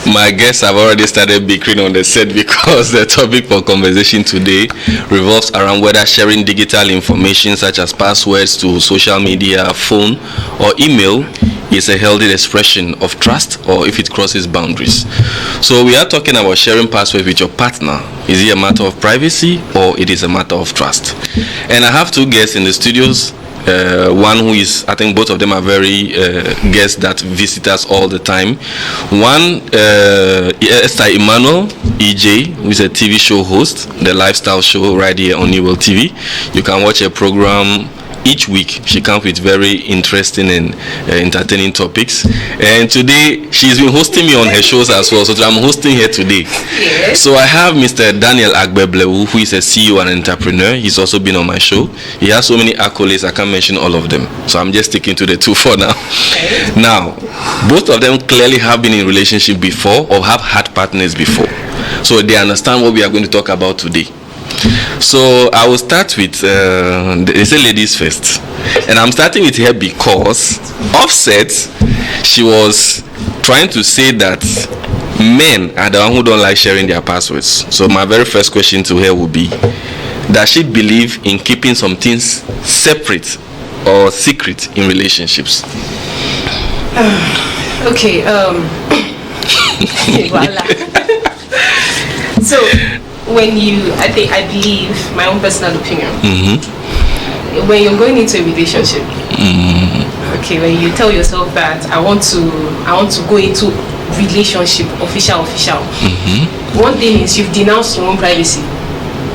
My guests have already started bickering on the set because the topic for conversation today revolves around whether sharing digital information such as passwords to social media, phone, or email is a healthy expression of trust or if it crosses boundaries. So we are talking about sharing passwords with your partner. Is it a matter of privacy or it is a matter of trust? And I have two guests in the studios. One who is, I think both of them are very guests that visit us all the time. One, Esther Emmanuel, EJ, who is a TV show host, the lifestyle show right here on New World TV. You can watch a program each week. She comes with very interesting and entertaining topics. And today, she's been hosting me on her shows as well. So I'm hosting her today. Yes. So I have Mr. Daniel Agbeblewu, who is a CEO and entrepreneur. He's also been on my show. He has so many accolades, I can't mention all of them. So I'm just sticking to the two for now. Okay. Now, both of them clearly have been in relationship before or have had partners before. So they understand what we are going to talk about today. So I will start with they say ladies first, and I'm starting with her because Offset, she was trying to say that men are the one who don't like sharing their passwords. So my very first question to her would be, does she believe in keeping some things separate or secret in relationships? Okay. So when I believe my own personal opinion. Mm-hmm. When you're going into a relationship, okay, when you tell yourself that I want to go into relationship official. Mm-hmm. One thing is you've denounced your own privacy.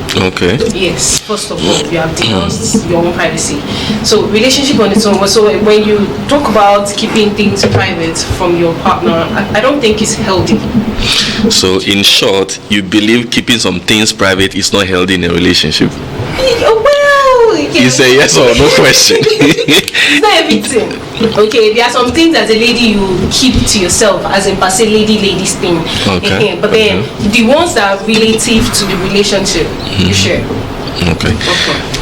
Okay. Yes, first of all, you have denounced your own privacy. So relationship on its own. So when you talk about keeping things private from your partner, I don't think it's healthy. So in short, you believe keeping some things private is not healthy in a relationship? Well, you say yes or no question. It's not everything. Okay, there are some things as a lady you keep to yourself, as in per se ladies thing. Okay. But then the ones that are relative to the relationship, you share. Okay.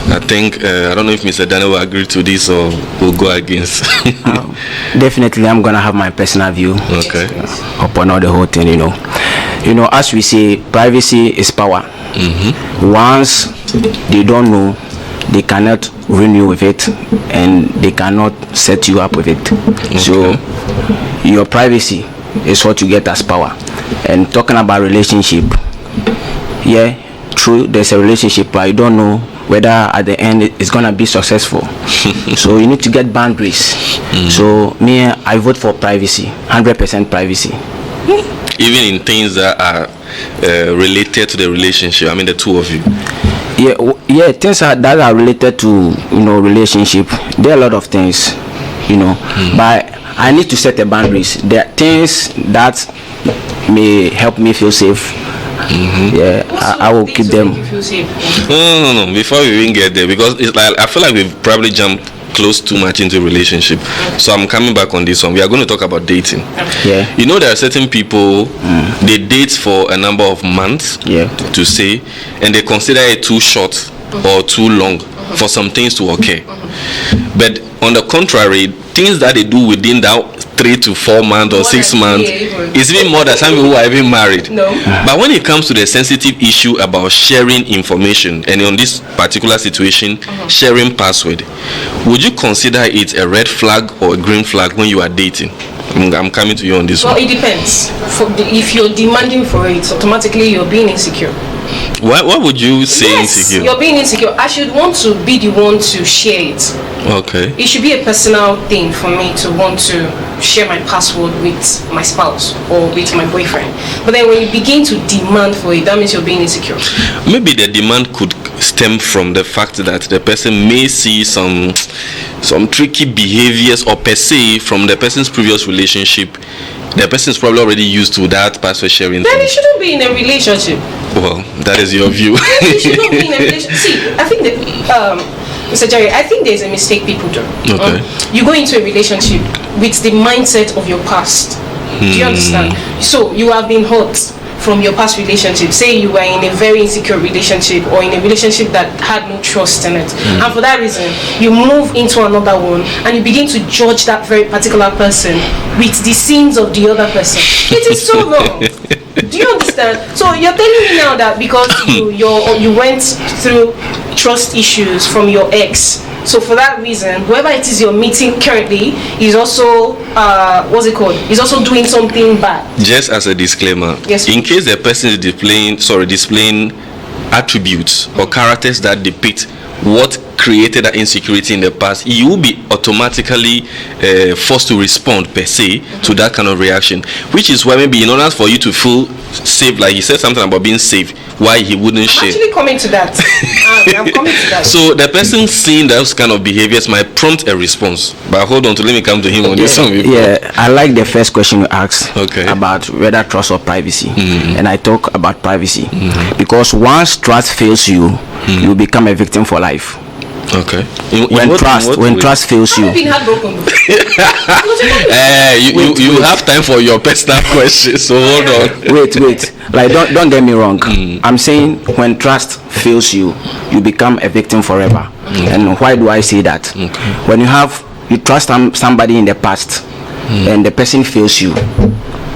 I think I don't know if Mr. Daniel will agree to this or will go against. Definitely, I'm gonna have my personal view. Okay. Upon all the whole thing, you know, as we say, privacy is power. Mm-hmm. Once they don't know, they cannot ruin you with it, and they cannot set you up with it. Okay. So your privacy is what you get as power. And talking about relationship, yeah, true, there's a relationship, but you don't know whether at the end it's gonna be successful. So you need to get boundaries. Mm-hmm. So me, I vote for privacy, 100% privacy. Even in things that are related to the relationship, I mean the two of you. Yeah, things that are related to, relationship. There are a lot of things, but I need to set the boundaries. There are things that may help me feel safe. Mm-hmm. Yeah, I will keep them. No. Before we even get there, because it's like I feel like we've probably jumped close too much into relationship. So I'm coming back on this one. We are going to talk about dating. Yeah. You know, there are certain people they date for a number of months to say, and they consider it too short or too long for some things to occur. But on the contrary, things that they do within that 3 to 4 months or 6 months is even more than some people who are even married. No. But when it comes to the sensitive issue about sharing information, and on this particular situation, sharing password, would you consider it a red flag or a green flag when you are dating? I'm coming to you on this one. Well, it depends. If you're demanding for it, automatically you're being insecure. What would you say? Yes, insecure? You're being insecure. I should want to be the one to share it. Okay. It should be a personal thing for me to want to share my password with my spouse or with my boyfriend. But then when you begin to demand for it, that means you're being insecure. Maybe the demand could stem from the fact that the person may see some tricky behaviors, or per se from the person's previous relationship. The person is probably already used to that password sharing. Then you shouldn't be in a relationship. Well, that is your view. You should not be in a relationship. See, I think that Mr. Jerry, I think there's a mistake people do. Okay. You go into a relationship with the mindset of your past. Do you understand? So you have been hurt. from your past relationship. Say you were in a very insecure relationship or in a relationship that had no trust in it, and for that reason you move into another one and you begin to judge that very particular person with the sins of the other person. It is so wrong. Do you understand? So you're telling me now that because you went through trust issues from your ex, so for that reason, whoever it is you're meeting currently is also is also doing something bad. Just as a disclaimer, yes, in case the person is displaying attributes or characters that depict what created that insecurity in the past, you will be automatically forced to respond per se to that kind of reaction, which is why maybe in order for you to feel safe, like he said something about being safe, why he wouldn't share. Actually coming to that. I'm coming to that. So the person seeing those kind of behaviors might prompt a response. But hold on, let me come to him on this one. Yeah, I like the first question you asked about whether trust or privacy, and I talk about privacy because once trust fails you, you become a victim for life. Okay. When trust fails you. I've been heartbroken. You have time for your personal questions, so hold on. Wait. Like don't get me wrong. I'm saying when trust fails you, you become a victim forever. And why do I say that? When you trust somebody in the past and the person fails you,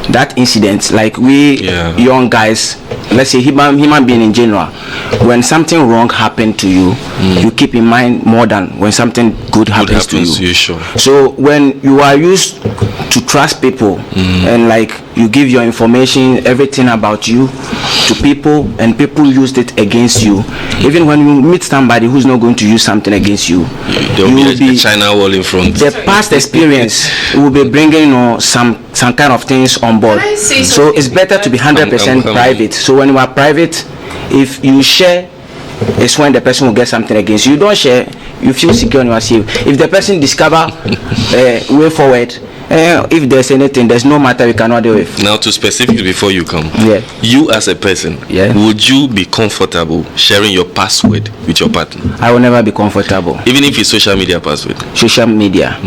that incident, like we young guys, let's say human being in general, when something wrong happened to you, you keep in mind more than when something good happens to you. Sure. So when you are used to trust people and like you give your information, everything about you to people, and people used it against you, even when you meet somebody who's not going to use something against you, there will be a China wall in front. The past experience will be bringing some kind of things on board. So it's better to be 100% private. So when you are private, if you share, it's when the person will get something against you. You don't share, you feel secure and you are safe. If the person discover way forward, if there's anything, there's no matter we cannot deal with. Now to specifically before you come, you as a person, would you be comfortable sharing your password with your partner? I will never be comfortable. Even if it's social media password? Social media,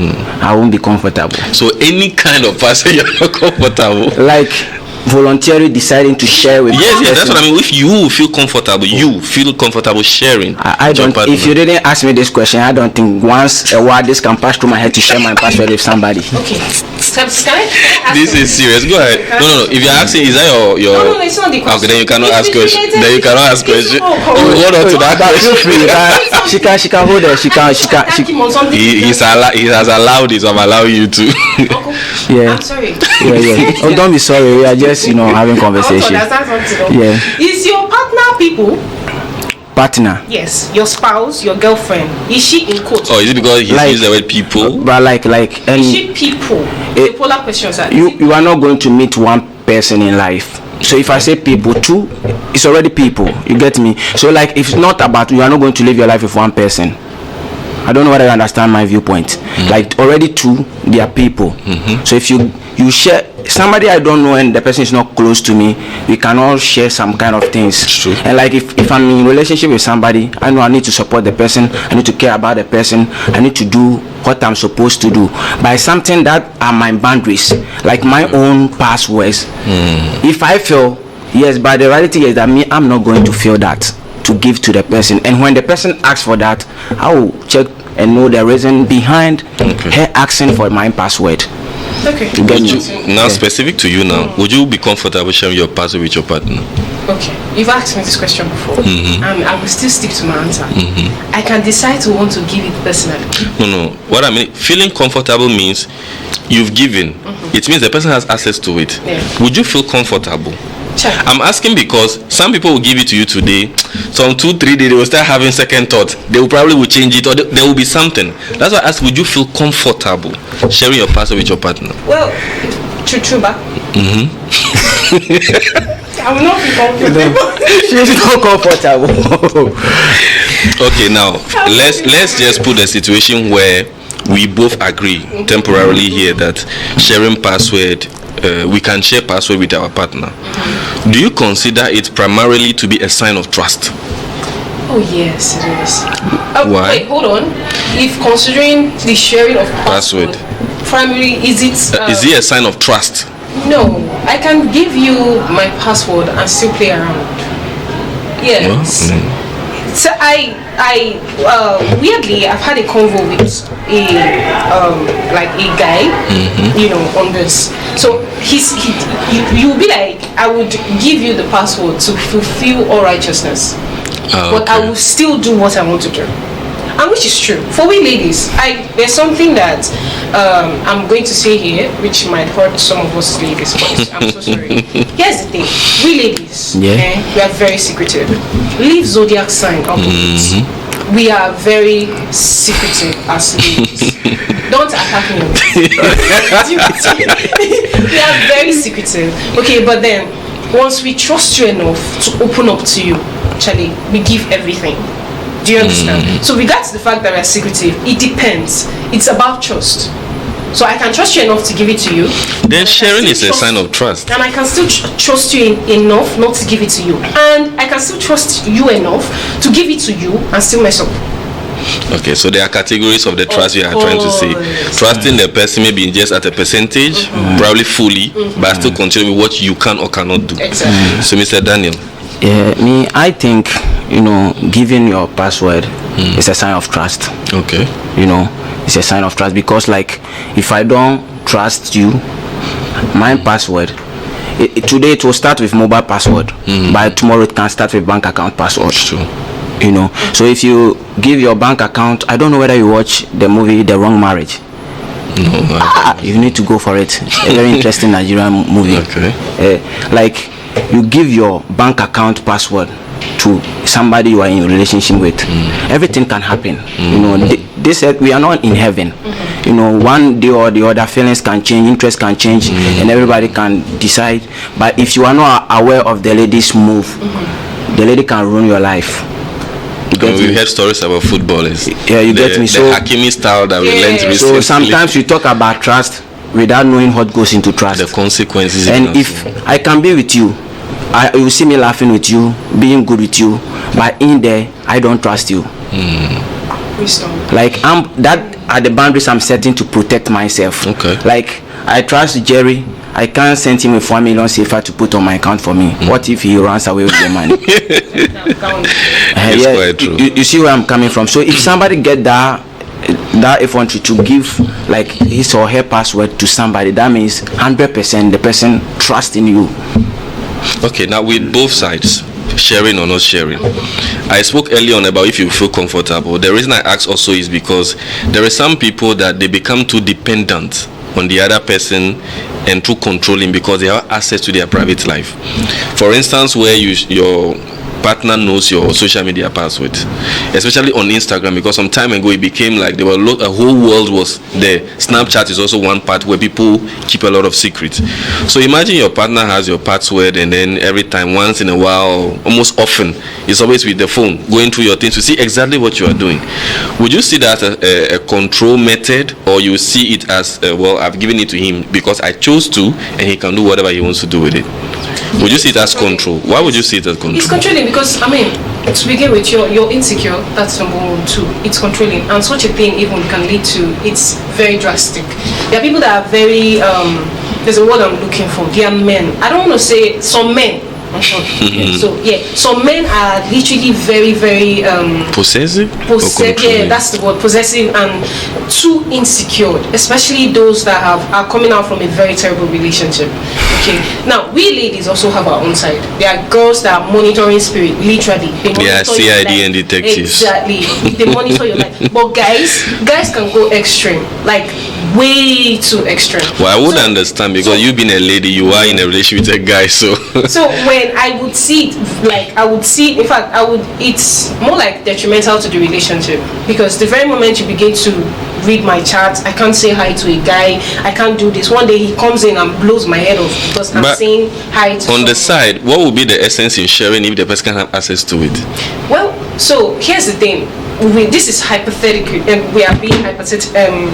I won't be comfortable. So any kind of password you're not comfortable? Like voluntarily deciding to share with that's what I mean. If you feel comfortable sharing, I don't. If you didn't ask me this question, I don't think once a while this can pass through my head to share my password with somebody. Okay. This is serious. Go ahead. No. If you're asking, is that your? No, it's not the question. Okay, then you cannot ask question. Then you cannot ask question. Hold on to that question. She can hold it. She can. He has allowed it. So I'm allowing you to. Yeah. I'm sorry. Yeah. Oh, don't be sorry. We are just having conversation. Is your partner people? Partner? Yes, your spouse, your girlfriend. Is she in quotes? Oh, is it because he used the word people? But like is she people? The polar question, sir. You are not going to meet one person in life. So if I say people, two, it's already people. You get me? So like if it's not about you are not going to live your life with one person. I don't know whether you understand my viewpoint. Like already two, they are people. So if you share somebody I don't know and the person is not close to me, we can all share some kind of things. True. And like if I'm in a relationship with somebody, I know I need to support the person, I need to care about the person, I need to do what I'm supposed to do by something that are my boundaries, like my own passwords. If I feel yes, but the reality is that I'm not going to feel that to give to the person, and when the person asks for that, I will check and know the reason behind her asking for my password. Okay. Specific to you now, would you be comfortable sharing your password with your partner? Okay, you've asked me this question before, and I will still stick to my answer. I can decide to want to give it personally. No. What I mean, feeling comfortable means you've given. It means the person has access to it. Would you feel comfortable? Sure. I'm asking because some people will give it to you today, some 2-3 days they will start having second thoughts. They will probably change it, or there will be something. That's why I asked, would you feel comfortable sharing your password with your partner? Well, true, but I will not be comfortable. She's not comfortable. Okay, now let's just put a situation where we both agree temporarily here that sharing password, we can share password with our partner. Do you consider it primarily to be a sign of trust? Oh yes, it is. Why? Wait, hold on. If considering the sharing of password, primarily is it a sign of trust? No, I can give you my password and still play around. Yes. So weirdly, I've had a convo with a guy, on this. So you'll be like, I would give you the password to fulfill all righteousness, but I will still do what I want to do. And which is true. For we ladies, there's something that I'm going to say here, which might hurt some of us ladies, but I'm so sorry. Here's the thing. We ladies, we are very secretive. Leave zodiac sign out of it. We are very secretive as ladies. Don't attack me. We are very secretive. Okay, but then once we trust you enough to open up to you, Charlie, we give everything. Do you understand? So regards to the fact that we are secretive, it depends. It's about trust. So I can trust you enough to give it to you. Then sharing is a sign of trust. And I can still trust you enough not to give it to you. And I can still trust you enough to give it to you and still mess up. Okay, so there are categories of the trust you are trying to say. Trusting the person maybe just at a percentage, probably fully, but still continue with what you can or cannot do. Exactly. So Mr. Daniel. Me, I think, giving your password is a sign of trust. Okay. It's a sign of trust, because like if I don't trust you, my password, today it will start with mobile password, but tomorrow it can start with bank account password. Sure. So if you give your bank account, I don't know whether you watch the movie The Wrong Marriage. No. You need to go for it. A very interesting Nigerian movie. Okay. Like you give your bank account password to somebody you are in a relationship with, everything can happen. They said we are not in heaven. One day or the other, feelings can change, interest can change, and everybody can decide. But if you are not aware of the lady's move, the lady can ruin your life. We heard stories about footballers. Yeah, you get me. So the Hakimi style that we learned recently. So sometimes we talk about trust without knowing what goes into trust. The consequences. And if I can be with you, you will see me laughing with you, being good with you, but in there I don't trust you. Like that are the boundaries I'm setting to protect myself. Okay. Like I trust Jerry. I can't send him a 4 million safer to put on my account for me. What if he runs away with the money? It's quite true. You see where I'm coming from. So if somebody get that effrontery to give like his or her password to somebody, that means 100% the person trusts in you. Okay, now with both sides, sharing or not sharing, I spoke earlier on about if you feel comfortable. The reason I ask also is because there are some people that they become too dependent on the other person and too controlling because they have access to their private life. For instance, where your partner knows your social media password, especially on Instagram, because some time ago it became like a whole world was there. Snapchat is also one part where people keep a lot of secrets. So imagine your partner has your password, and then every time, once in a while, almost often, it's always with the phone going through your things to see exactly what you are doing. Would you see that as a control method, or you see it as well, I've given it to him because I chose to, and he can do whatever he wants to do with it? Would you see it as control? Why would you see it as control? It's controlling because, to begin with, you're insecure. That's number one. Two, it's controlling. And such a thing even can lead to, it's very drastic. There are people that are very, there's a word I'm looking for. They are men. I don't want to say some men. So some men are literally very, very possessive. Yeah, that's the word, possessive, and too insecure, especially those that are coming out from a very terrible relationship. Okay, now we ladies also have our own side. There are girls that are monitoring spirit, literally. They are CID and detectives. Exactly, they monitor your life. But guys can go extreme, like way too extreme. Well, I would understand because you've been a lady, you are in a relationship with a guy, so when I would see it, in fact, it's more like detrimental to the relationship, because the very moment you begin to read my chart, I can't say hi to a guy, I can't do this. One day he comes in and blows my head off because I'm saying hi to someone. The side, what would be the essence in sharing if the person can have access to it? Well, so here's the thing. This is hypothetical, and we are being hypothetical.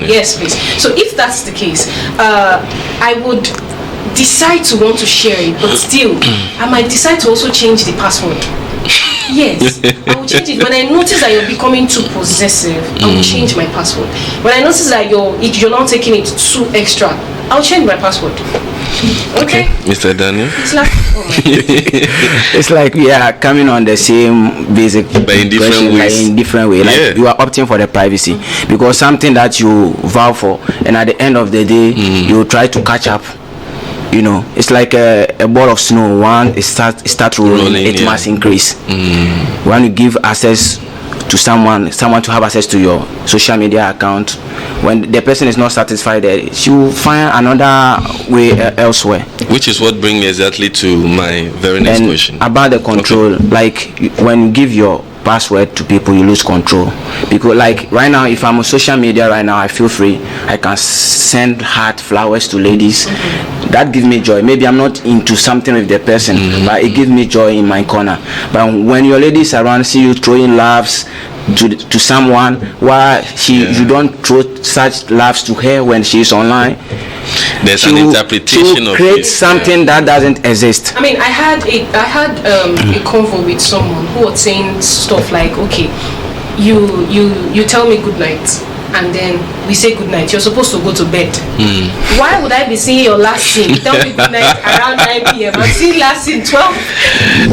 Yes, please. So if that's the case, I would decide to want to share it, but still I might decide to also change the password. Yes, I will change it. When I notice that you're becoming too possessive, I will change my password. When I notice that you're not taking it too extra, I'll change my password. Okay. Mr. Daniel. It's like, oh my God. It's like we are coming on the same basic, but in different question, ways. like in different way. Like Yeah. you are opting for the privacy because something that you vow for, and at the end of the day, you try to catch up. You know, it's like a ball of snow. One, it start rolling, it yeah. must increase. When you give access to someone to have access to your social media account, when the person is not satisfied, she will find another way elsewhere. Which is what brings me exactly to my very next And question. about the control, like when you give your password to people, you lose control. Because like right now, if I'm on social media right now, I feel free. I can send heart flowers to ladies. That gives me joy. Maybe I'm not into something with the person, but it gives me joy in my corner. But when your ladies around, see you throwing loves to someone, while you don't throw such loves to her when she's online, There's an interpretation of create it. something that doesn't exist. I mean, I had a convo with someone who was saying stuff like, okay, you tell me good night, and then we say good night. You're supposed to go to bed. Why would I be seeing your last scene? Tell me good night around 9 p.m. I'm seeing last scene 12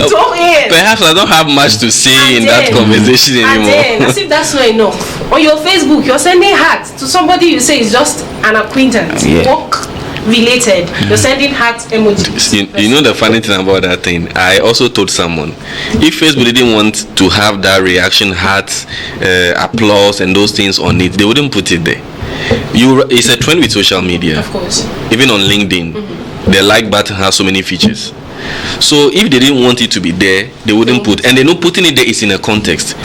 a.m. Perhaps I don't have much to say in that conversation anymore. And then, as if that's not enough, on your Facebook, you're sending heart to somebody you say is just an acquaintance, work related. You're sending heart emojis. You know the funny thing about that thing? I also told someone, if Facebook didn't want to have that reaction, heart, applause, and those things on it, they wouldn't put it there. It's a trend with social media. Of course. Even on LinkedIn, the like button has so many features. So if they didn't want it to be there, they wouldn't put. And they know putting it there is in a context.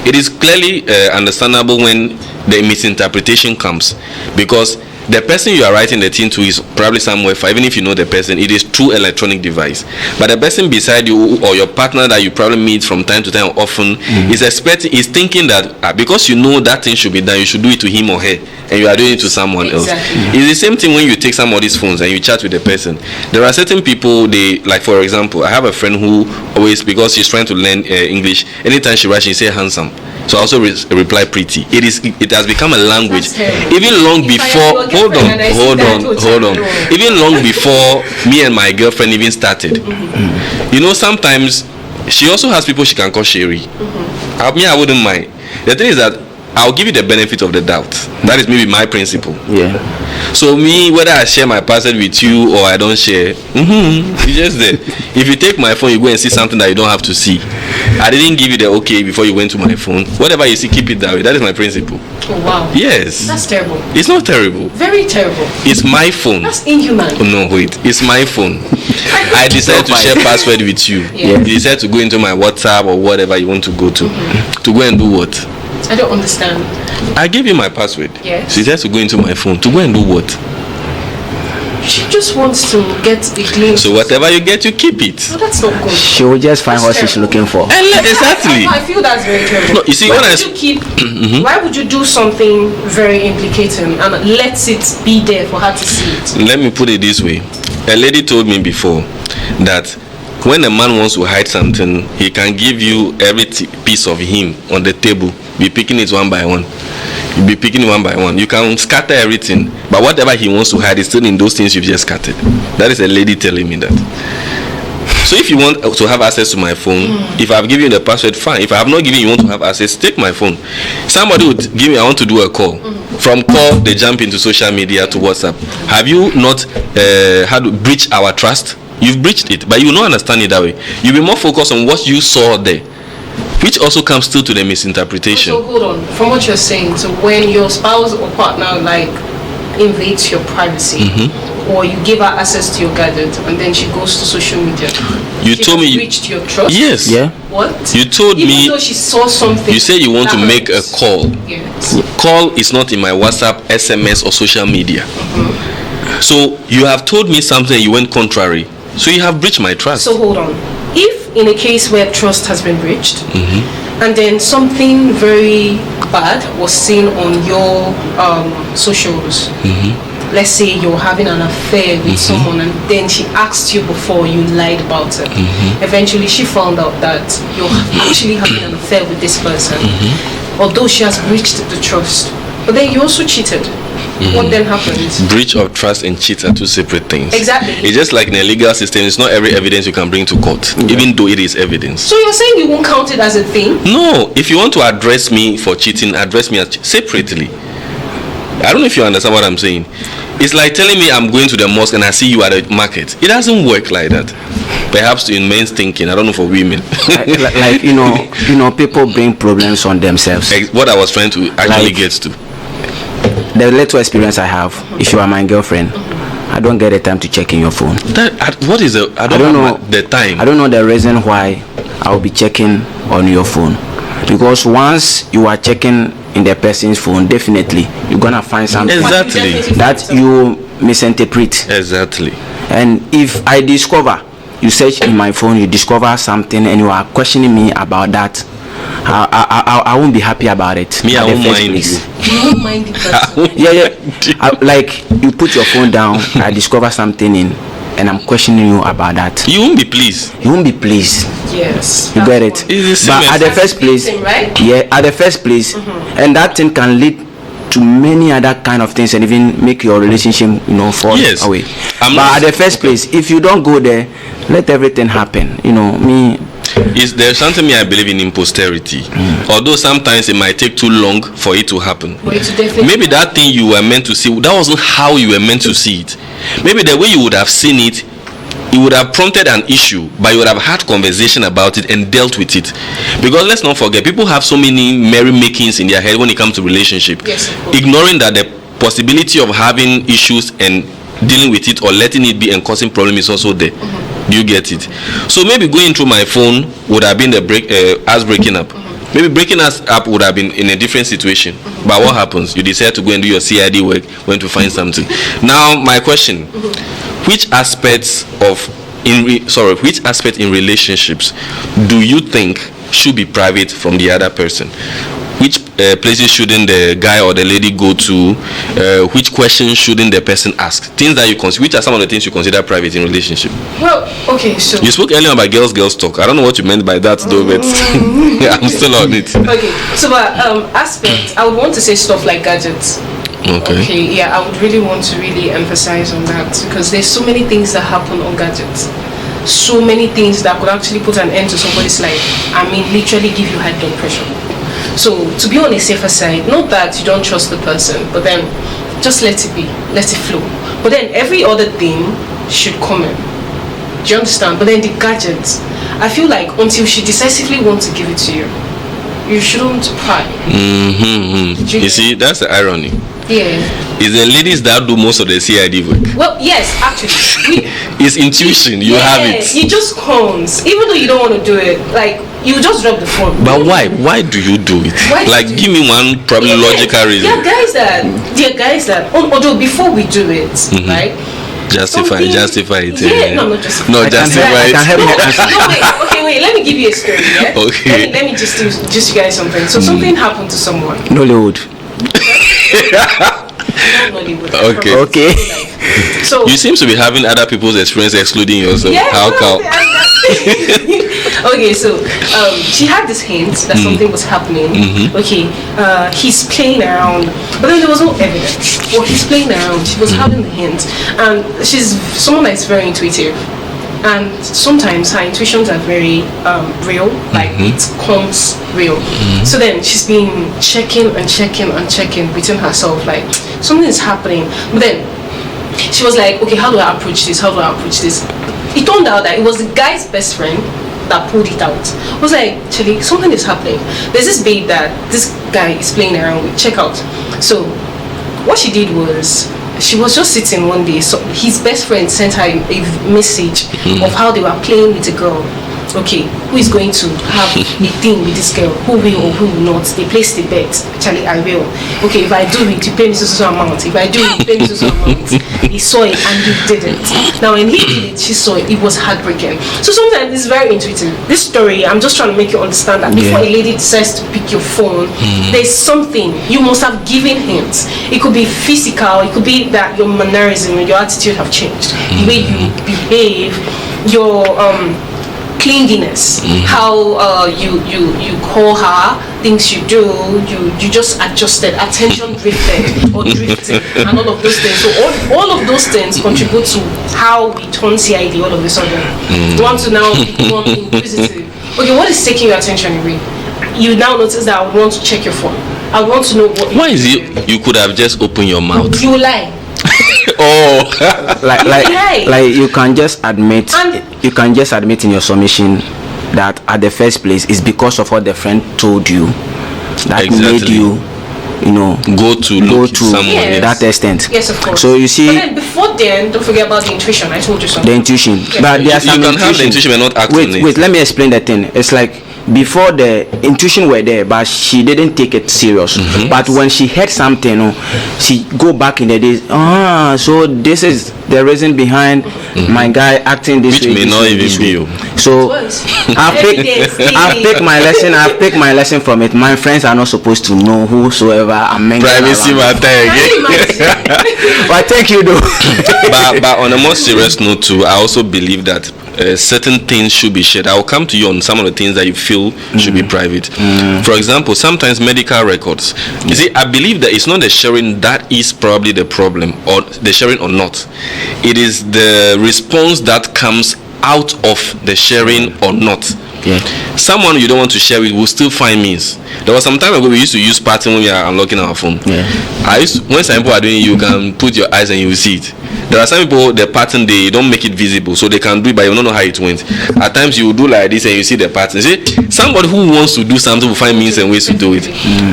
It is clearly understandable when the misinterpretation comes, because the person you are writing the thing to is probably somewhere far. Even if you know the person, it is through electronic device. But the person beside you or your partner that you probably meet from time to time often is thinking that because you know that thing should be done, you should do it to him or her, and you are doing it to someone else. It's the same thing when you take somebody's phones and you chat with the person. There are certain people, they like, for example, I have a friend who always, because she's trying to learn English, anytime she writes, she say handsome. So I also reply pretty. It has become a language. Even long before, hold on. Even long before me and my girlfriend even started. You know, sometimes she also has people she can call Sherry. I wouldn't mind. The thing is that I'll give you the benefit of the doubt. That is maybe my principle. Yeah. So me, whether I share my password with you or I don't share, it's just there. If you take my phone, you go and see something that you don't have to see. I didn't give you the okay before you went to my phone. Whatever you see, keep it that way. That is my principle. Oh wow. Yes. That's terrible. It's not terrible. Very terrible. It's my phone. That's inhuman. Oh, no, wait. It's my phone. I decided to share password with you. Yes. You decide to go into my WhatsApp or whatever you want to go to. To go and do what? I don't understand. I gave you my password. Yes. She says to go into my phone. To go and do what? She just wants to get a glimpse. So whatever you get, you keep it. No, that's not good. She will just find what she's looking for. Exactly. I feel that's very terrible. No, you see, why would you do something very implicating and let it be there for her to see it? Let me put it this way. A lady told me before that when a man wants to hide something, he can give you every piece of him on the table. Be picking it one by one. You'll be picking one by one. You can scatter everything, but whatever he wants to hide is still in those things you've just scattered. That is a lady telling me that. So if you want to have access to my phone, if I've given you the password, fine. If I have not given you want to have access, take my phone. Somebody would give me, I want to do a call. From call, they jump into social media to WhatsApp. Have you not had to breach our trust? You've breached it, but you will not understand it that way. You'll be more focused on what you saw there, which also comes still to the misinterpretation. So hold on, from what you're saying, so when your spouse or partner like invades your privacy, or you give her access to your gadget and then she goes to social media, you told me you breached your trust. Yes. Yeah. What? You told Even me. though she saw something. You said you want to make a call. Yes. Call is not in my WhatsApp, SMS, or social media. So you have told me something, you went contrary. So you have breached my trust. So hold on. If in a case where trust has been breached, and then something very bad was seen on your socials, let's say you're having an affair with someone, and then she asked you before, you lied about it. Eventually she found out that you're actually having an affair with this person, although she has breached the trust. But then you also cheated. what then happens? Breach of trust and cheat are two separate things. Exactly. It's just like in a legal system, it's not every evidence you can bring to court, even though it is evidence. So you're saying you won't count it as a thing? No, if you want to address me for cheating, address me separately. I don't know if you understand what I'm saying. It's like telling me I'm going to the mosque and I see you at the market. It doesn't work like that. Perhaps in men's thinking, I don't know for women. like you know, people bring problems on themselves. What I was trying to actually get to. The little experience I have, if you are my girlfriend, I don't get the time to check in your phone. What is the? I don't know the time. I don't know the reason why I will be checking on your phone, because once you are checking in the person's phone, definitely you're gonna find something that you misinterpret. Exactly. And if I discover, you search in my phone, you discover something, and you are questioning me about that, I won't be happy about it. Me, I won't mind you. You won't mind the person. Yeah. Like you put your phone down, I discover something in, and I'm questioning you about that. You won't be pleased. You won't be pleased. Yes. You get it. But at the first place, right? yeah, at the first place, and that thing can lead to many other kind of things and even make your relationship, fall away. But at the first place, if you don't go there, let everything happen. There's something I believe in imposterity. Although sometimes it might take too long for it to happen. Maybe that thing you were meant to see, that wasn't how you were meant to see it. Maybe the way you would have seen it, it would have prompted an issue, but you would have had conversation about it and dealt with it. Because let's not forget, people have so many merrymakings in their head when it comes to relationship. Yes, ignoring that the possibility of having issues and dealing with it or letting it be and causing problem is also there. Do you get it? So maybe going through my phone would have been us breaking up. Maybe breaking us up would have been in a different situation. But what happens? You decide to go and do your CID work, when to find something. Now my question, which aspect in relationships do you think should be private from the other person? Which places shouldn't the guy or the lady go to? Which questions shouldn't the person ask? Things that you consider. Which are some of the things you consider private in relationship? Well, okay, so you spoke earlier about girls talk. I don't know what you meant by that, though, but I'm still on it. Okay, so aspects, I would want to say stuff like gadgets. Okay, yeah, I would really want to emphasize on that, because there's so many things that happen on gadgets. So many things that could actually put an end to somebody's life. I mean, literally give you high blood pressure. So to be on a safer side, not that you don't trust the person, but then just let it be, let it flow. But then every other thing should come in. Do you understand? But then the gadgets, I feel like until she decisively wants to give it to you, you shouldn't pry. You see, that's the irony. Yeah. It's the ladies that do most of the CID work. Well, yes, actually. It's intuition. You have it. It just comes. Even though you don't want to do it, like, you just drop the phone. But why? Why do you do it? Give me one probably logical reason. There are guys that, although before we do it, right? Justify it. Yeah, no, not justify. No, justify it. I can help you answer. Wait, let me give you a story, yeah? Okay. Let me just you guys something. So something happened to someone. Nollywood. Okay. So you seem to be having other people's experience excluding yourself. Yeah, How come? Okay, so she had this hint that something was happening. Okay, he's playing around, but then there was no evidence. Well, he's playing around. She was having the hint, and she's someone that's very intuitive. And sometimes her intuitions are very real, like it comes real. So then she's been checking within herself, like something is happening. But then she was like, okay, how do I approach this? It turned out that it was the guy's best friend that pulled it out. I was like, actually, something is happening. There's this babe that this guy is playing around with. Check out. So what she did was, she was just sitting one day, so his best friend sent her a message of how they were playing with a girl. Okay, who is going to have a thing with this girl? Who will or who will not? They placed the bet. Actually, I will. Okay, if I do it, you pay me so amount. If I do it, you pay me so amount. He saw it and he didn't. Now, when he did it, she saw it. It was heartbreaking. So sometimes it's very intuitive. This story, I'm just trying to make you understand that before a lady decides to pick your phone, there's something you must have given hints. It could be physical. It could be that your mannerism and your attitude have changed. The way you behave, your clinginess, how you call her, things you do, you just adjusted, attention drifted or drifting, and all of those things. So all of those things contribute to how we turn CID all of a sudden. You want to now become inquisitive. Okay, what is taking your attention away? You now notice that I want to check your phone. I want to know what. Why is it you could have just opened your mouth? You lie. Oh, like you can just admit, in your submission that at the first place it's because of what the friend told you that made you go to someone, that extent. Yes, of course. So you see, but then before then, don't forget about the intuition. I told you something. the intuition. Yes. But there are some you can have the intuition but not act on it. Wait, let me explain the thing. It's like before the intuition were there, but she didn't take it serious. But when she heard something, she go back in the days. So this is the reason behind my guy acting this way. Which may not even be you. So I've picked my lesson. I've picked my lesson from it. My friends are not supposed to know whosoever I'm mingling Privacy around. matter again. But thank you though. but on a more serious note too, I also believe that certain things should be shared. I will come to you on some of the things that you feel should be private. For example, sometimes medical records. You see, I believe that it's not the sharing that is probably the problem, or the sharing or not. It is the response that comes out of the sharing or not. Yeah. Someone you don't want to share with will still find means. There was some time ago we used to use pattern when we are unlocking our phone. Yeah. When some people are doing it, you can put your eyes and you will see it. There are some people, the pattern, they don't make it visible, so they can do it, but you don't know how it went. At times you will do like this and you see the pattern. See, somebody who wants to do something will find means and ways to do it.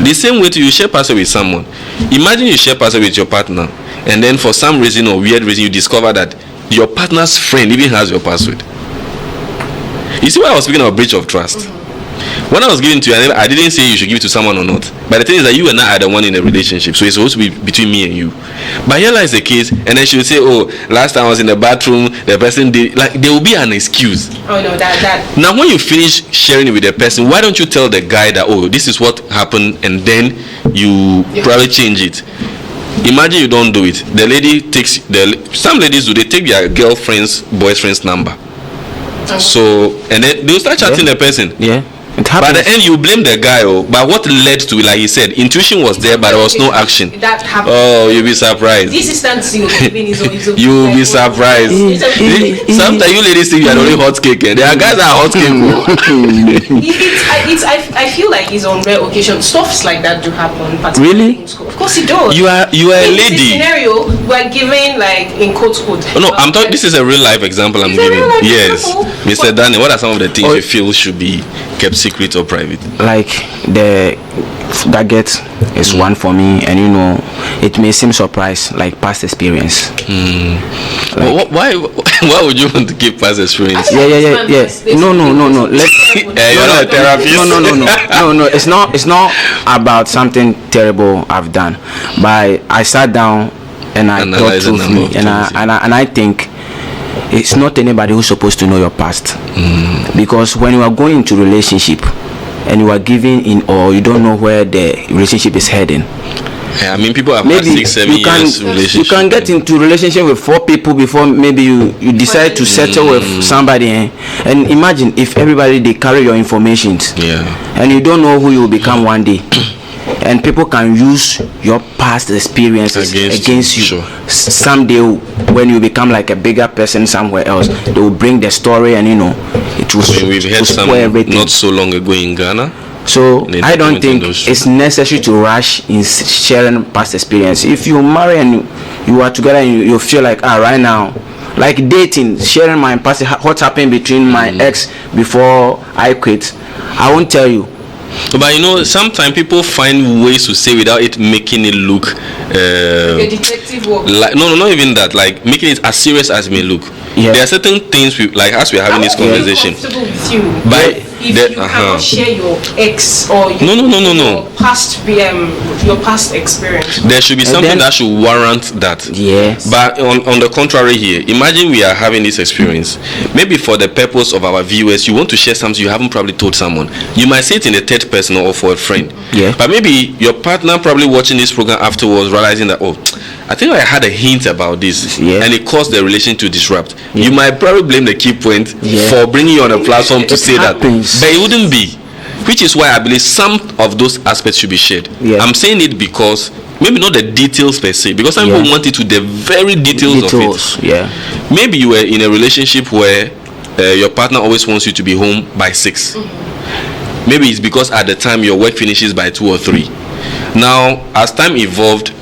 The same way you share password with someone. Imagine you share password with your partner, and then for some reason or weird reason you discover that your partner's friend even has your password. You see why I was speaking about breach of trust? When I was giving to you, I didn't say you should give it to someone or not. But the thing is that you and I are the one in a relationship, so it's supposed to be between me and you. But here lies the case, and then she will say, "Oh, last time I was in the bathroom, the person did." Like there will be an excuse. Oh no, that. Now, when you finish sharing it with the person, why don't you tell the guy that, "Oh, this is what happened," and then you probably change it. Imagine you don't do it. The lady takes some ladies do. They take their girlfriend's boyfriend's number. So and then they'll start chatting the person. Yeah. By the end, you blame the guy. But what led to it, like he said, intuition was there, but there was no action. That happened. Oh, you'll be surprised. This is You'll be surprised. Sometimes you ladies think you are only hot cake. There are guys that are hot cake. I feel like it's on rare occasion. Stuffs like that do happen. Really? Of course it does. You are a lady. In this scenario, we're giving like in quote. Oh, no, I'm talking. This is a real life example I'm giving. Yes, Mr. Danny. What are some of the things you feel should be kept secret or private? Like the gadget is one for me, and it may seem surprise, like past experience. Like, why would you want to keep past experience? Yeah. No. You're not a therapist. No. It's not about something terrible I've done, but I sat down and I thought through and I think it's not anybody who's supposed to know your past. Because when you are going into relationship and you are giving in, or you don't know where the relationship is heading. Yeah, I mean, people have maybe 6-7 years relationship. You can get into relationship with 4 people before maybe you decide to settle with somebody. And imagine if everybody they carry your information. Yeah. And you don't know who you will become one day. And people can use your past experiences against you. Sure. Someday when you become like a bigger person somewhere else, they will bring the story and it will we've heard some everything. Not so long ago in Ghana. So I don't think it's necessary to rush in sharing past experience. If you marry and you are together and you feel like right now, like dating, sharing my past, what happened between my ex before I quit, I won't tell you. But sometimes people find ways to say without it making it look a detective work. Like no, not even that. Like making it as serious as it may look. Yeah. There are certain things like as we're having this conversation. With you. But if you cannot share your ex or your past experience, there should be something that should warrant that. Yes. But on the contrary here, imagine we are having this experience. Maybe for the purpose of our viewers, you want to share something you haven't probably told someone. You might say it in the third person or for a friend. Yeah. But maybe your partner probably watching this program afterwards realizing that, I think I had a hint about this, Yeah. and it caused the relation to disrupt. You might probably blame the key point for bringing you on a platform to say happens. that, but it wouldn't be. Which is why I believe some of those aspects should be shared. Yeah. I'm saying it because maybe not the details per se, because some people want it to the very details of it. Yeah. Maybe you were in a relationship where your partner always wants you to be home by 6. Maybe it's because at the time your work finishes by 2 or 3. Now, as time evolved,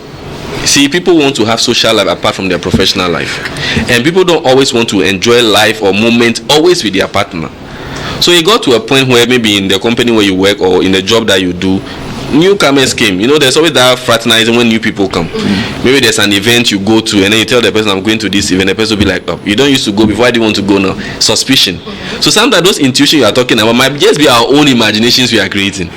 see, people want to have social life apart from their professional life, and people don't always want to enjoy life or moment always with their partner. So it got to a point where maybe in the company where you work or in the job that you do, newcomers came. You know, there's always that fraternizing when new people come. Maybe there's an event you go to, and then you tell the person, I'm going to this event. The person will be like, oh, you don't used to go before, I didn't want to go now. Suspicion. So sometimes those intuitions you are talking about might just be our own imaginations we are creating.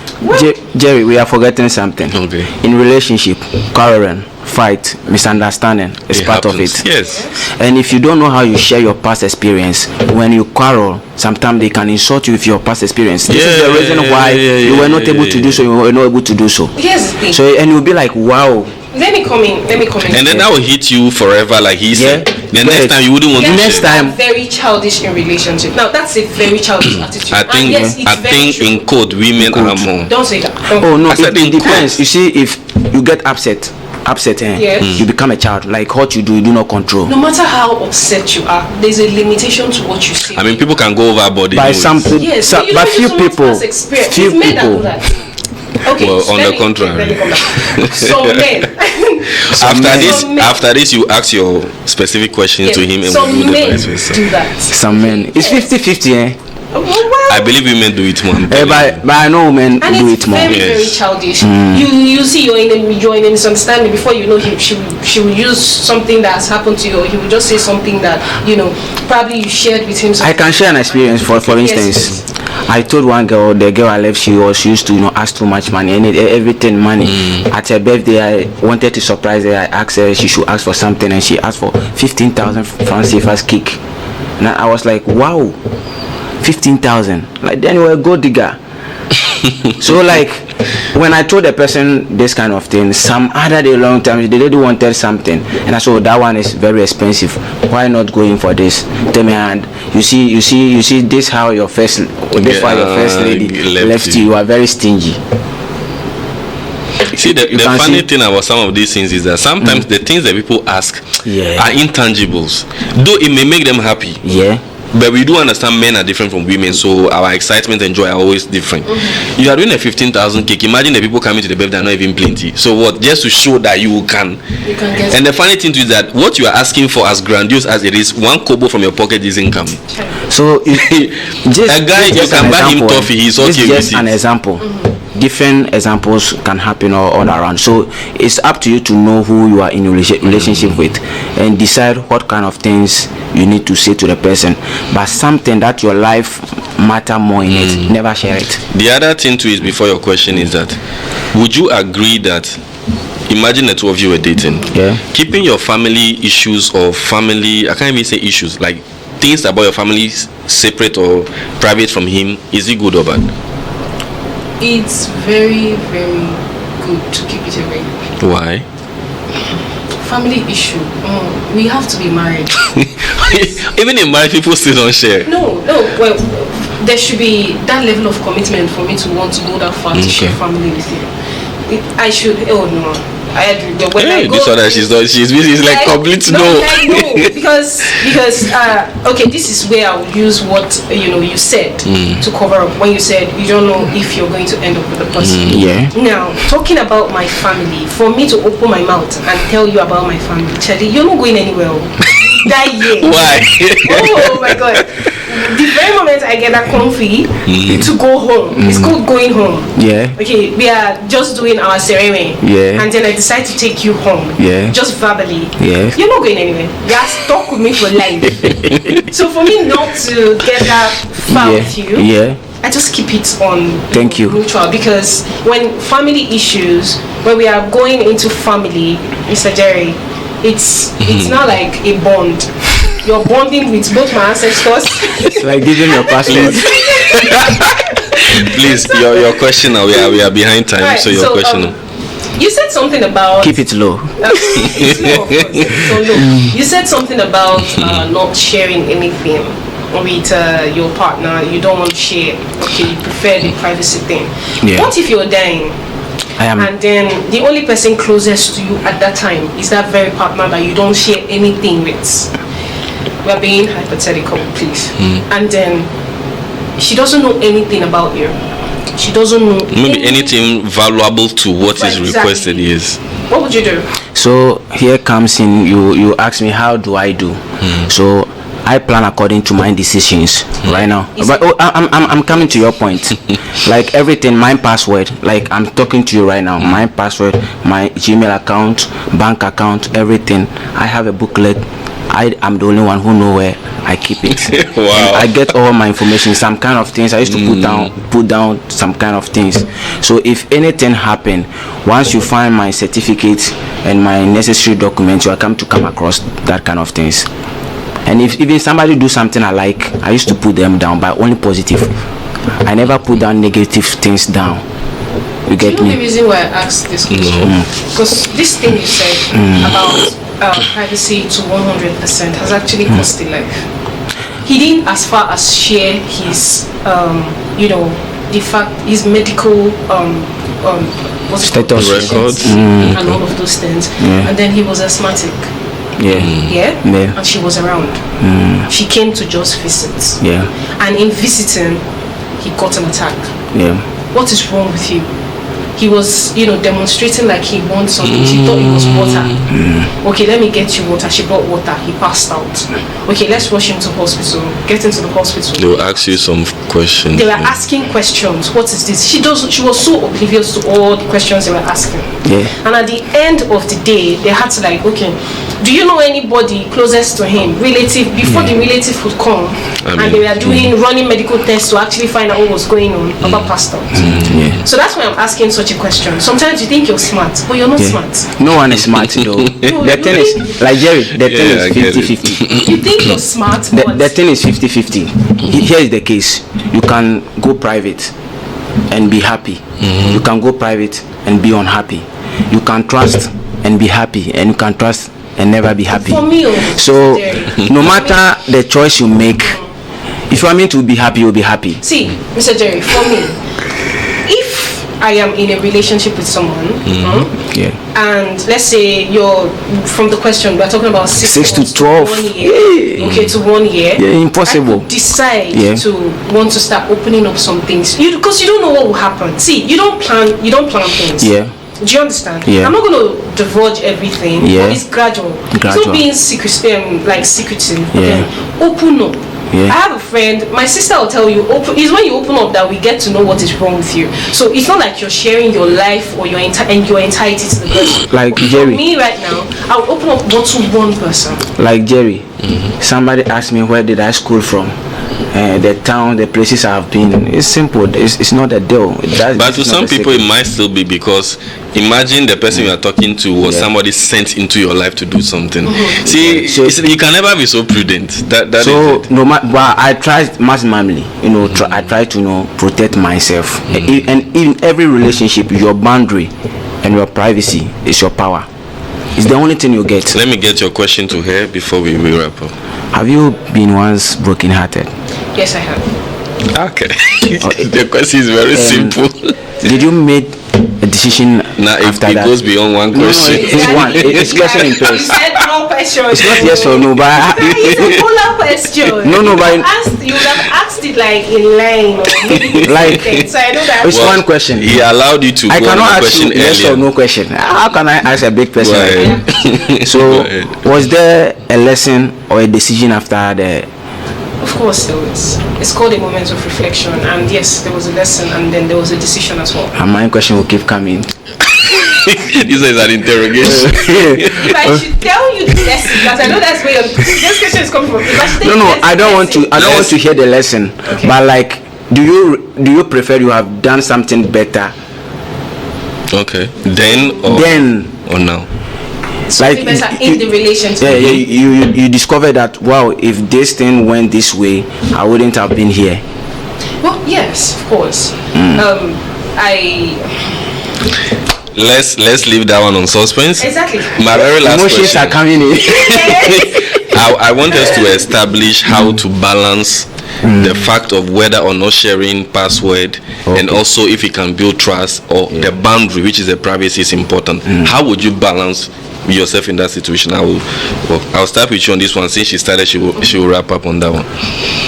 Jerry, we are forgetting something. Okay. In relationship, quarreling, fight, misunderstanding is part of it. Yes. And if you don't know how you share your past experience, when you quarrel, sometimes they can insult you with your past experience. This is the reason why you were not able to do so, you were not able to do so. Here's the thing. So, and you'll be like, wow. Let me come in. And then that will hit you forever, like he said. The next time you wouldn't want to next share. time. Very childish in relationship. Now that's a very childish attitude. I think, and yes, it's very I think true. in code, women are more. Don't say that. Oh no, I said it in depends. quotes. You see, if you get upset, Yes. you become a child. Like what you do not control. No matter how upset you are, there's a limitation to what you say. I mean, people can go overboard. By anyways. something, Yes, so, but you but don't few use someone's people, past experience. few It's men that people. do that. Okay, Well, so on let the me contrary. come back. Some men. Some men. After this, you ask your specific question to him, and some we'll do the men vice versa. do that. Some men, it's 50-50, eh? Oh, wow. I believe women do it more. I'm telling you. But I know women And do it's it more. very, Yes. very childish. You see you're in a misunderstanding. Before you know, she will use something that has happened to you, or he will just say something that probably you shared with him. I can share an experience. For Yes, instance, I told one girl, the girl I left, she used to ask too much money, and everything money. At her birthday, I wanted to surprise her. I asked her she should ask for something, and she asked for 15,000 francs CFA's cake. And I was like, wow, 15,000. Like, then you were a gold digger. So like, when I told the person this kind of thing, some other day long time they didn't wanted something, and I said, oh, that one is very expensive. Why not going for this? Tell me, and you see this how your first lady left you. You are very stingy. See, the funny thing about some of these things is that sometimes the things that people ask are intangibles, though it may make them happy. Yeah. But we do understand men are different from women, so our excitement and joy are always different. You are doing a 15,000 cake. Imagine the people coming to the birthday are not even plenty. So what? Just to show that you can get and the funny thing too is that what you are asking for, as grandiose as it is, one kobo from your pocket isn't coming. So just a guy, you can buy him toffee, he's okay with just it. an example. Different examples can happen all around. So it's up to you to know who you are in a relationship with and decide what kind of things you need to say to the person. But something that your life matter more in it, never share it. The other thing too is, before your question, is that would you agree that, imagine the two of you were dating, keeping your family issues or family, I can't even say issues, like things about your family separate or private from him, is it good or bad? It's very, very good to keep it away. Why? Family issue. We have to be married. Even in marriage, people still don't share. No. Well, there should be that level of commitment for me to want to go that far to share family with you. I should. Oh no. I agree. But when I go, this one that she's busy. It's like complete no. because okay, this is where I will use what you said to cover up when you said you don't know if you're going to end up with a person. Now, talking about my family, for me to open my mouth and tell you about my family, Charlie, you're not going anywhere. That year. Why? Oh my God. The very moment I get that comfy to go home, it's called going home. Okay, we are just doing our ceremony. And then I decide to take you home. Just verbally. You're not going anywhere. You are stuck with me for life. So for me not to get that far with you, I just keep it on neutral, because when family issues, when we are going into family, Mr. Jerry, it's not like a bond. You're bonding with both my ancestors. It's like giving your password. Please, your question now. We are behind time, right, so your question. You said something about Keep it low. It's low, of course. It's so low. You said something about not sharing anything with your partner. You don't want to share. Okay, you prefer the privacy thing. Yeah. What if you're dying? I am. And then the only person closest to you at that time is that very partner that you don't share anything with. We're being hypothetical, please. And then she doesn't know anything about you. She doesn't know Maybe anything valuable to what is requested is. What would you do? So here comes in, you ask me how do I do. So I plan according to my decisions right now. But I'm coming to your point. Like everything, my password, like I'm talking to you right now, my password, my Gmail account, bank account, everything. I have a booklet. I'm the only one who know where I keep it. Wow. I get all my information, some kind of things I used to put down some kind of things. So if anything happen, once you find my certificate and my necessary documents, you are come across that kind of things. And if even somebody do something I like, I used to put them down, but only positive. I never put down negative things down. You get Do you know me? the reason why I asked this question? Because this thing you said about privacy to 100% has actually cost a life. He didn't as far as share his, the fact, his medical Status records and all of those things. And then he was asthmatic. Yeah. And she was around. She came to just visit. Yeah. And in visiting, he got an attack. Yeah. What is wrong with you? He was, demonstrating like he wants something. She thought it was water. Okay, let me get you water. She brought water. He passed out. Okay, let's rush him to hospital. Get into the hospital. They will ask you some questions. They were asking questions. What is this? She was so oblivious to all the questions they were asking. Yeah. And at the end of the day, they had to okay, do you know anybody closest to him, relative, before the relative would come? And they were running medical tests to actually find out what was going on. Papa passed out. So that's why I'm asking such a question. Sometimes you think you're smart, but you're not smart. No one is smart though. The thing is, like Jerry, the thing is 50-50. You think you're smart, but The thing is 50-50. Here is the case. You can go private and be happy. You can go private and be unhappy. You can trust and be happy, and you can trust and never be happy. For me, so no matter the choice you make, if you are meant to be happy, you'll be happy. See, Mr. Jerry, for me, if I am in a relationship with someone, and let's say you're from the question, we're talking about 6 to 12 1 year, okay, to 1 year. Yeah, impossible. I could decide to want to start opening up some things, because you don't know what will happen. See, you don't plan things. Yeah. Do you understand? Yeah. I'm not going to divulge everything. Yeah. But it's gradual. It's not being secretive. Yeah. Open up. Yeah. I have a friend, my sister will tell you, it's when you open up that we get to know what is wrong with you. So it's not like you're sharing your life or you're entitled to the person. Like Jerry. For me right now, I'll open up to one person. Like Jerry, somebody asked me where did I school from. The town, the places I have been. It's simple. It's not a deal. But to some people, it might still be, because imagine the person you are talking to was somebody sent into your life to do something. See, so, you can never be so prudent. That so is it. No matter, but I try maximally. I try to protect myself. And in every relationship, your boundary and your privacy is your power. It's the only thing you get. Let me get your question to her before we wrap up. Have you been once broken-hearted? Yes, I have. Okay. The question is very simple. Did you make a decision Now, if after it that? goes beyond one question. It's one. It's question in You pairs. said no question. It's not yes or no, but It's a polar question. No, but you would have asked it like in line, or maybe Like, so I know that. it's one question. He allowed you to I go on cannot the ask you question yes earlier. or no question. How can I ask a big question? Go Like ahead. that? So, Go ahead. was there a lesson or a decision after the? Of course there was. It's called a moment of reflection, and yes, there was a lesson, and then there was a decision as well. And my question will keep coming. This is an interrogation. If I should tell you the lesson, because I know that's where this question is coming from. If I should tell you the I don't want to. lesson- I don't want to hear the lesson. Okay. But like, do you prefer you have done something better Okay. Then or now? Something better in the relationship. Yeah, you discover that, wow, if this thing went this way, I wouldn't have been here. Well, yes, of course. let's leave that one on suspense. Exactly. My very last Emotions question. are coming in. I want us to establish how to balance the fact of whether or not sharing password, and also if you can build trust, or the boundary, which is the privacy, is important. How would you balance yourself in that situation? I'll start with you on this one. Since she started, she will wrap up on that one.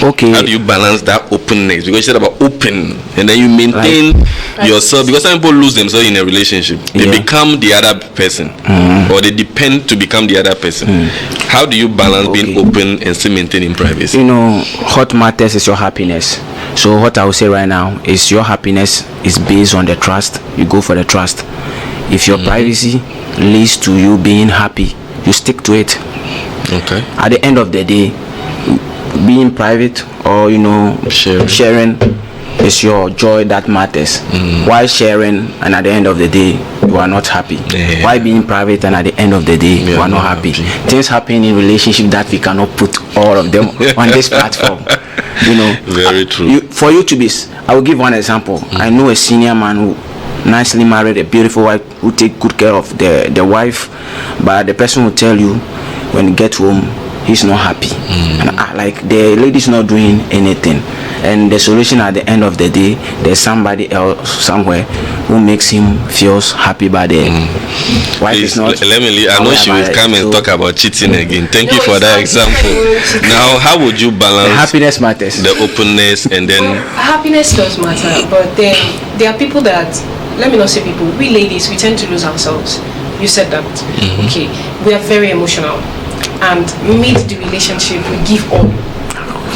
Okay. How do you balance that openness? Because you said about open, and then you maintain yourself. Because some people lose themselves in a relationship. They become the other person, or they depend to become the other person. How do you balance being open and still maintaining privacy? You know, what matters is your happiness. So what I will say right now is your happiness is based on the trust. You go for the trust. If your privacy leads to you being happy, you stick to it. Okay. At the end of the day, being private or sharing is your joy that matters. Why sharing and at the end of the day you are not happy? Why being private and at the end of the day you are not happy? Things happen in relationship that we cannot put all of them on this platform. Very true. For you to be, I will give one example. I know a senior man who nicely married a beautiful wife who take good care of the wife, but the person will tell you when he gets home he's not happy, and like the lady's not doing anything, and the solution at the end of the day, there's somebody else somewhere who makes him feels happy by the wife. Please, is not. let me leave. I know she will come and talk about cheating again. Thank you for that example. Now, how would you balance happiness matters, the openness, and then happiness does matter, but then there are people that, let me not say people, we ladies, we tend to lose ourselves. You said that. Okay, we are very emotional, and mid the relationship we give all,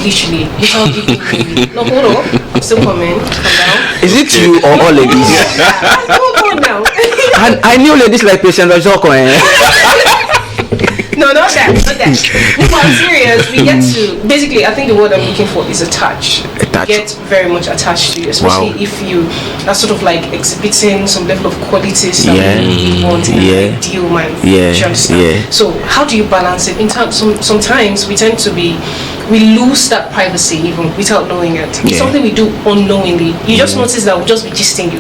literally, without giving really. No, hold on, I'm still coming. Calm down. Is it you or all ladies? Hold on now. I knew ladies like patience. No, not that. No, I'm serious. We get to, basically, I think the word I'm looking for is attached. Get very much attached to you, especially if you are sort of like exhibiting some level of qualities that we want in an ideal man. Do you understand? So how do you balance it? In terms, sometimes we tend to we lose that privacy even without knowing it. It's something we do unknowingly. You just notice that we'll just be gisting you.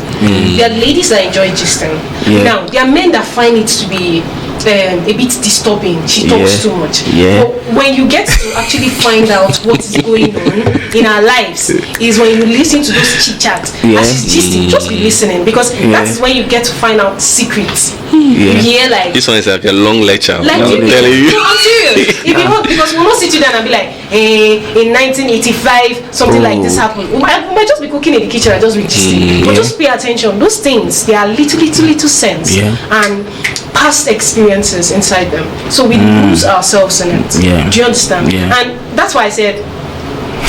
There are ladies that enjoy gisting. Now, there are men that find it to be a bit disturbing. She talks too much. But when you get to actually find out what is going on in our lives is when you listen to those chit chats. As she's gisting, just be listening, because that's when you get to find out secrets. You hear like this one is like a long lecture. Like I'm telling you. No, I'm serious. Because we won't sit you down and be like, hey, in 1985 something like this happened. We might just be cooking in the kitchen and just be gisting. But just pay attention. Those things, they are little sense and past experiences inside them. So we lose ourselves in it. Do you understand? And that's why I said,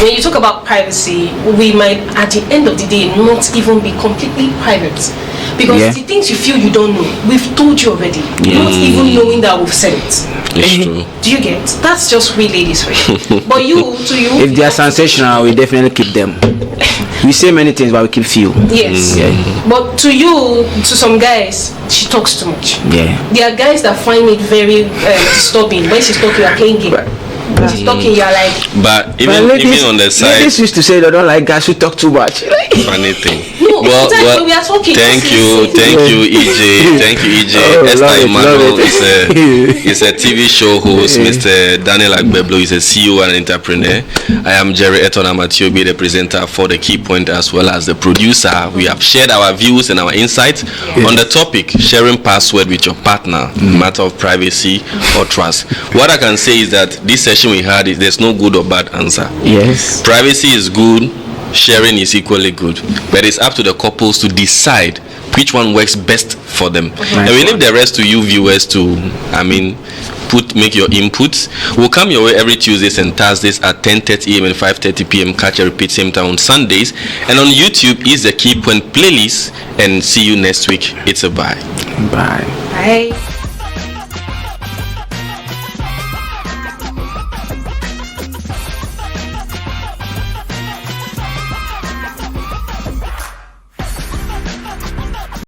when you talk about privacy, we might at the end of the day not even be completely private, because the things you feel you don't know, we've told you already, not even knowing that we've said it. It's true. Do you get? That's just we ladies for you. But if they are sensational, we definitely keep them. We say many things, but we keep few. Yes. But to some guys, she talks too much. There are guys that find it very disturbing when she's talking, you're playing game. When she's talking, you're like. But even on the side, ladies used to say they don't like guys who talk too much. Funny thing. No, well, we are talking. Thank you, EJ. Thank you, EJ. Esther Emmanuel is a TV show host. Mr. Daniel Agbeblo is a CEO and entrepreneur. I am Jerry Eton Amatiobi, the presenter for the Key Point, as well as the producer. We have shared our views and our insights on the topic, sharing password with your partner, matter of privacy or trust. What I can say is that this session we had, there's no good or bad answer. Privacy is good, sharing is equally good, but it's up to the couples to decide which one works best for them. And we leave the rest to you viewers to make your inputs. We'll come your way every Tuesdays and Thursdays at 10:30 a.m. and 5:30 p.m. Catch a repeat same time on Sundays, and on YouTube is the Key Point playlist. And see you next week. It's a bye. Bye.